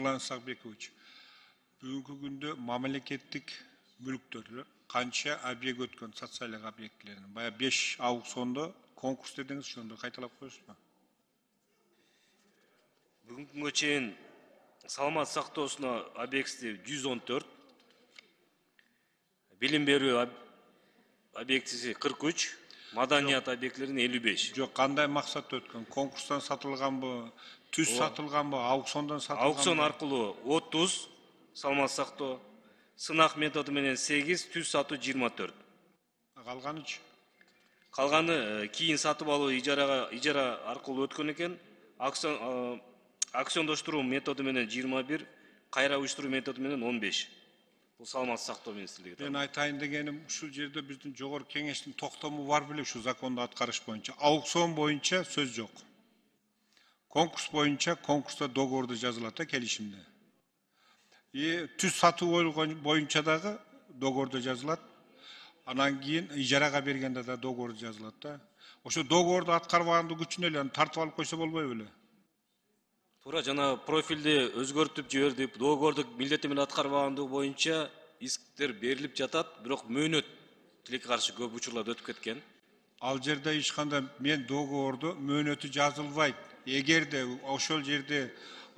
Ерлан Сақбекович, бүгінгі күнде мемлекеттік мүліктер қанша объект өткен социалдық объектілерінің? Бая 5 аукционда конкурс дедіңіз, шонда қайталап қойсыз ба? Бүгінгі күнге чейин саламат сактоосуна объекти 114, билим берүү объектиси 43, маданият объектилерин 55. Жоқ, қандай мақсат өткен? Конкурстан сатылған ба, түз сатылған ба, аукциондан сатылған ба? Аукцион аркылуу 30, саламат сактоо, сынак методу менен 8, түз сатуу 24. Қалғанычы? Калганы кийин сатып алуу ижара аркылуу өткөн экен. Акциондоштуруу методу менен 21, кайра уюштуруу методу менен 15. Бул саламат сактоо министрлиги. Мен айтайын дегеним, ушул жерде биздин жогорку кеңештин токтому бар беле ушу законду аткарыш боюнча. Аукцион боюнча сөз жок. Конкурс боюнча конкурста договорду жазылат да келишимде. Түз сатуу боюнча дагы договорду жазылат. Анан кийин ижарага бергенде да договорду жазылат да. Ошо договорду аткарбаганды күчүнө эле тартып алып койсо болбой беле? Туура жана профилди өзгөртүп жибердип, договорду милдеттенме аткарбагандыгы боюнча исктер берилип жатат, бирок мөөнөт тилекке каршы көп учурларда өтүп кеткен. Ал жерде эч кандай мен договорду мөөнөтү жазылбайт. Эгерде ошол жерде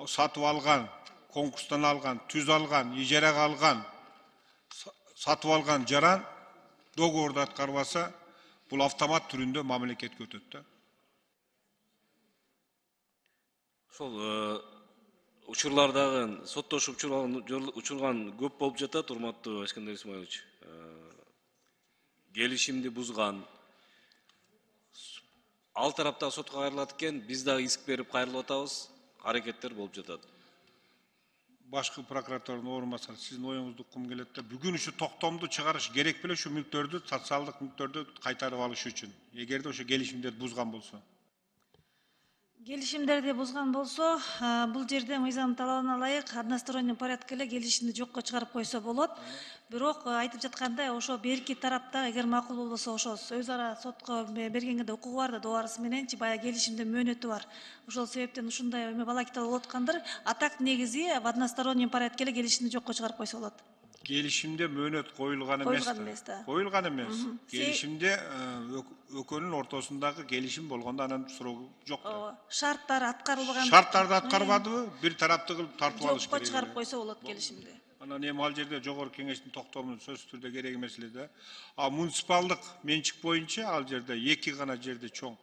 сатып алган, конкурстан алган, түз алган, ижарага алган, сатып алган жаран договорду аткарбаса, бул автомат түрүндө мамлекетке өтөт да. Ошол учурлардагы соттошуп учурган көп болуп жатат, урматтуу Эскендер Исмаилович. Келишимди бузган. Ал тараптагы сотко кайрылат экен, биз дагы иск берип кайрылып атабыз, аракеттер болуп жатат. Башкы прокуратурдун орун басары, сиздин оюңузду уккум келет да, бүгүн ушу токтомду чыгарыш керек беле ушу мүлктөрдү, социалдык мүлктөрдү кайтарып алыш үчүн. Эгерде ошо келишимдерди бузган болсо. Келишимдерди бузган болсо, бул жерде мыйзам талабына ылайык односторонний порядка эле келишимди жокко чыгарып койсо болот. Бирок айтып жаткандай, ошо берки тарапта эгер макул болбосо, ошо өз ара сотко бергенге да укугу бар да, доорасы мененчи баягы келишимде мөөнөтү бар. Ошол себептен ушундай балакитал болуп аткандыр. А так негизи в одностороннем порядке эле келишимди жокко чыгарып койсо болот. Келишимде мөөнөт коюлган эмес да. Коюлган эмес. Келишимде экөөнүн ортосундагы келишим болгондо анан суроо жок да. Шарттар аткарылбаган. Шарттарды аткарбадыбы? Бир тарапты кылып тартып алыш керек. Жокко чыгарып койсо болот келишимди. Анан эми ал жерде жогорку кеңештин токтомун сөзсүз түрдө керек эмес эле да. А муниципалдык менчик боюнча ал жерде эки гана жерде чоң.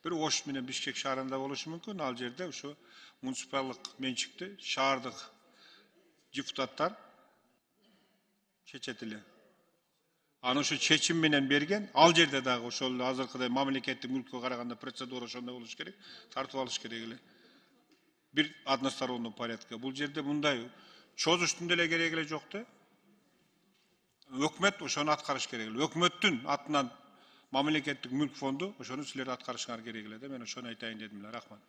Бир Ош менен Бишкек шаарында болушу мүмкүн. Ал жерде ушу муниципалдык менчикти шаардык депутаттар чечет эле. Аны ушу чечим менен берген, ал жерде дагы ошол азыркыдай мамлекеттик мүлккө караганда процедура ошондой болуш керек, тартып алыш керек эле. Бир односторонний порядка. Бул жерде мындай чозуштун деле кереги эле жок да. Өкмөт ошону аткарыш керек эле. Өкмөттүн атынан мамлекеттик мүлк фонду ошону силер аткарышыңар керек эле да. Мен ошону айтайын дедим эле. Рахмат.